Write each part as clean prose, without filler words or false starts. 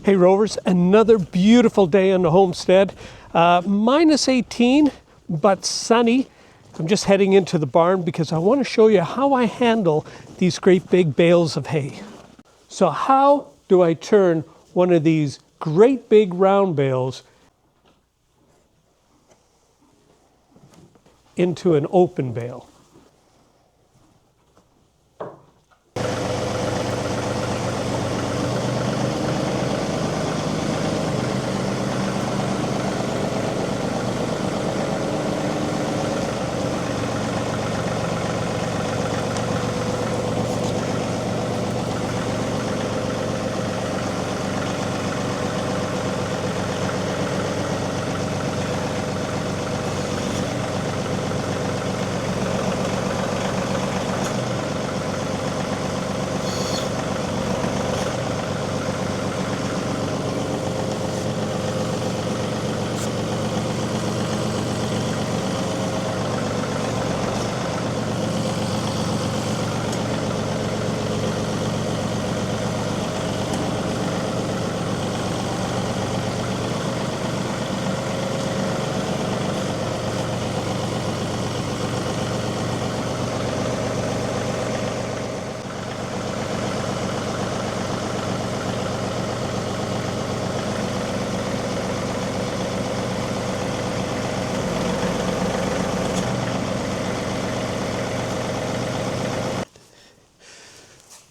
Hey Rovers, another beautiful day on the homestead. Minus 18, but sunny. I'm just heading into the barn because I want to show you how I handle these great big bales of hay. So how do I turn one of these great big round bales into an open bale?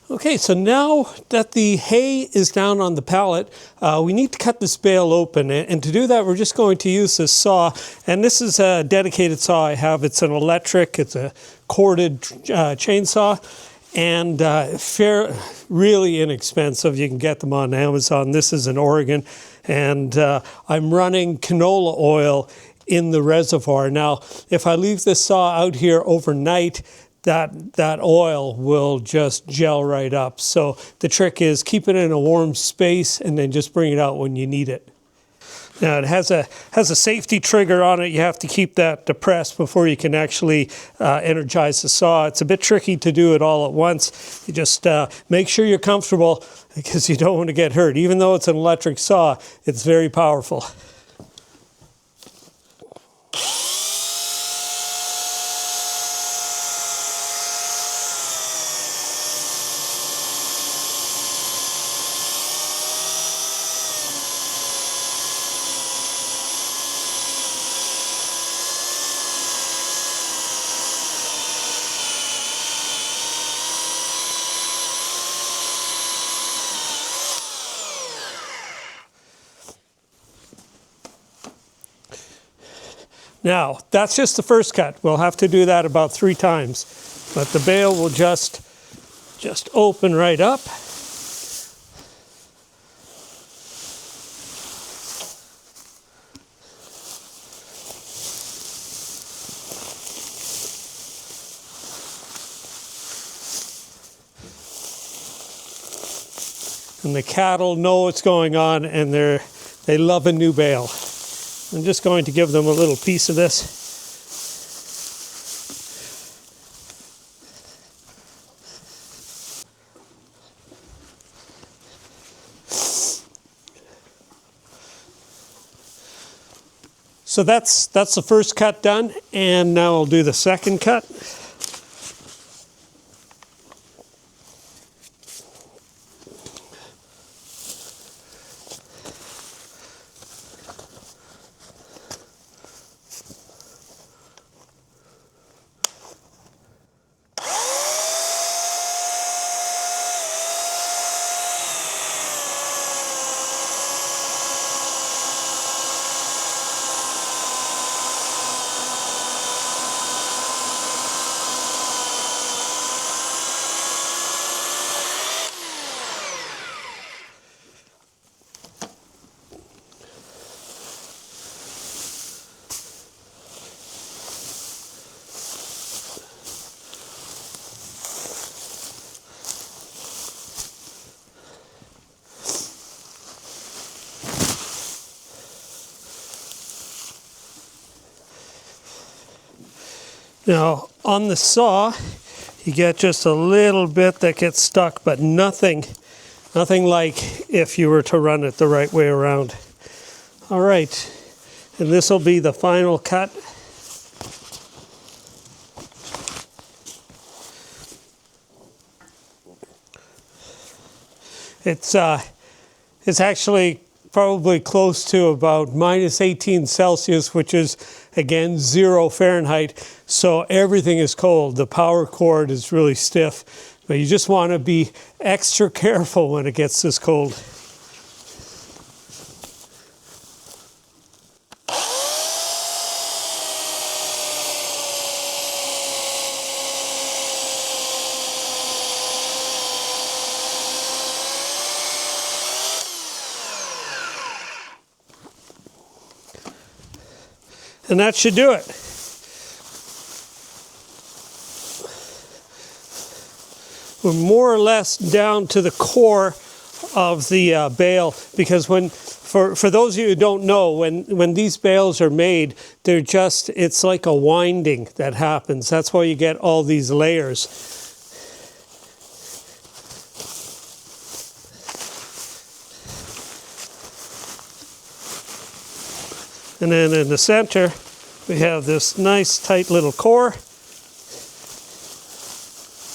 Okay, so now that the hay is down on the pallet, we need to cut this bale open. And to do that, we're just going to use this saw. And this is a dedicated saw I have. It's an electric, it's a corded chainsaw. And really inexpensive. You can get them on Amazon. This is in Oregon. And I'm running canola oil in the reservoir. Now, if I leave this saw out here overnight, that oil will just gel right up. So the trick is keep it in a warm space and then just bring it out when you need it. Now it has a safety trigger on it. You have to keep that depressed before you can actually energize the saw. It's a bit tricky to do it all at once. You just make sure you're comfortable because you don't want to get hurt. Even though it's an electric saw, it's very powerful. Now, that's just the first cut. We'll have to do that about 3 times. But the bale will just open right up. And the cattle know what's going on and they love a new bale. I'm just going to give them a little piece of this. So that's the first cut done, and now I'll do the second cut. Now, on the saw, you get just a little bit that gets stuck, but nothing Nothing like if you were to run it the right way around. All right, and this will be the final cut. It's actually probably close to about minus 18 Celsius, which is, again, 0 Fahrenheit. So everything is cold. The power cord is really stiff. But you just want to be extra careful when it gets this cold. And that should do it. We're more or less down to the core of the bale, because for those of you who don't know, when these bales are made, it's like a winding that happens. That's why you get all these layers. And then in the center, we have this nice tight little core.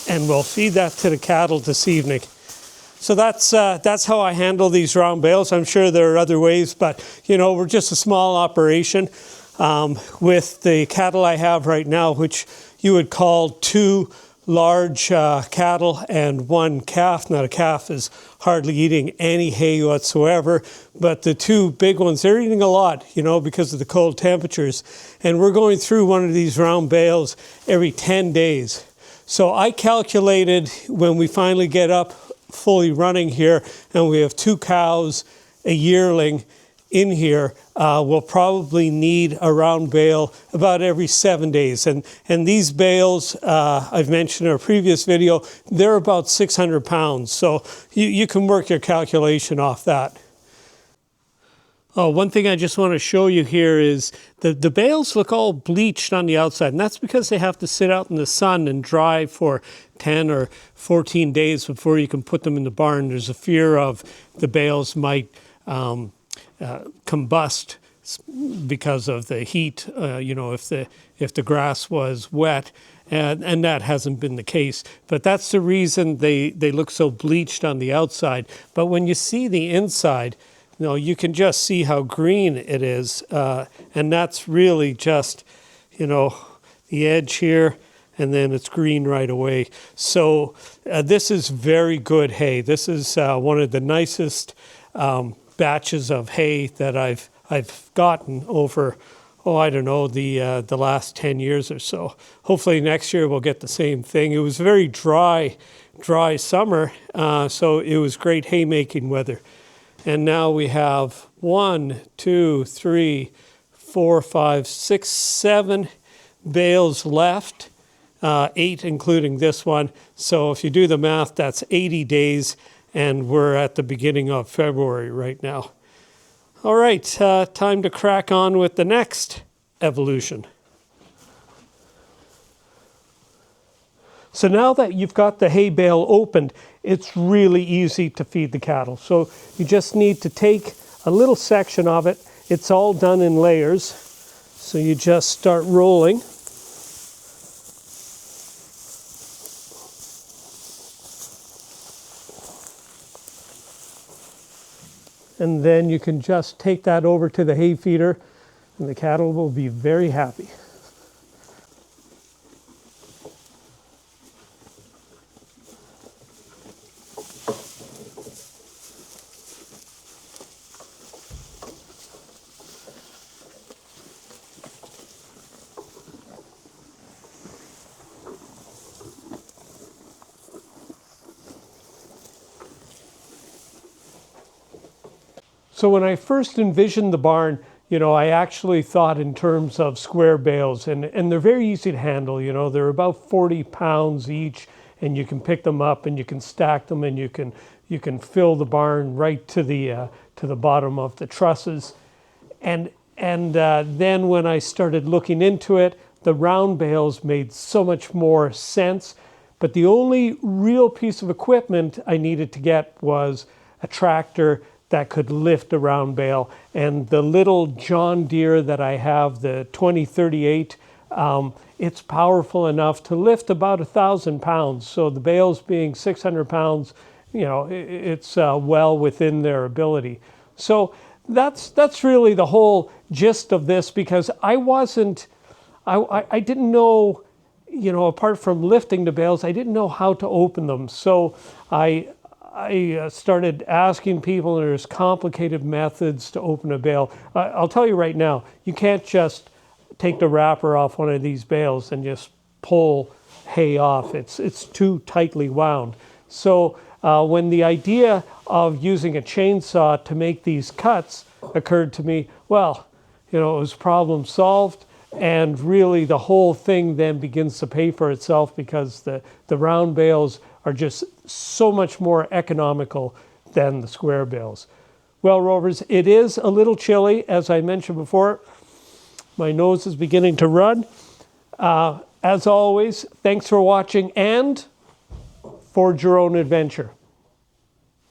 And we'll feed that to the cattle this evening. So that's how I handle these round bales. I'm sure there are other ways, but we're just a small operation. With the cattle I have right now, which you would call 2 large cattle and 1 calf. Now the calf is hardly eating any hay whatsoever, but the 2 big ones, they're eating a lot, because of the cold temperatures. And we're going through one of these round bales every 10 days. So I calculated when we finally get up fully running here, and we have 2 cows, a yearling in here, we'll probably need a round bale about every 7 days. And these bales, I've mentioned in a previous video, they're about 600 pounds. So you can work your calculation off that. Oh, one thing I just want to show you here is the bales look all bleached on the outside, and that's because they have to sit out in the sun and dry for 10 or 14 days before you can put them in the barn. There's a fear of the bales might combust because of the heat, if the grass was wet, and that hasn't been the case. But that's the reason they look so bleached on the outside. But when you see the inside, you can just see how green it is, and that's really just, the edge here, and then it's green right away. So this is very good hay. This is one of the nicest batches of hay that I've gotten over, the last 10 years or so. Hopefully next year we'll get the same thing. It was very dry summer, so it was great haymaking weather. And now we have 1, 2, 3, 4, 5, 6, 7 bales left, 8 including this one. So if you do the math, that's 80 days, and we're at the beginning of February right now. All right, time to crack on with the next evolution. So now that you've got the hay bale opened, it's really easy to feed the cattle. So you just need to take a little section of it. It's all done in layers. So you just start rolling. And then you can just take that over to the hay feeder, and the cattle will be very happy. So when I first envisioned the barn, I actually thought in terms of square bales, and they're very easy to handle. They're about 40 pounds each, and you can pick them up and you can stack them, and you can fill the barn right to the bottom of the trusses. And then when I started looking into it, the round bales made so much more sense, But the only real piece of equipment I needed to get was a tractor that could lift a round bale. And the little John Deere that I have, the 2038, it's powerful enough to lift about 1,000 pounds. So the bales being 600 pounds, you know, it's well within their ability. So that's really the whole gist of this, because I didn't know, you know, apart from lifting the bales, I didn't know how to open them. So I started asking people, and there's complicated methods to open a bale. I'll tell you right now, you can't just take the wrapper off one of these bales and just pull hay off. It's too tightly wound. So when the idea of using a chainsaw to make these cuts occurred to me, well, you know, it was problem solved. And really the whole thing then begins to pay for itself, because the round bales are just so much more economical than the square bales. Well, Rovers, it is a little chilly, as I mentioned before. My nose is beginning to run. As always, thanks for watching, and forge your own adventure.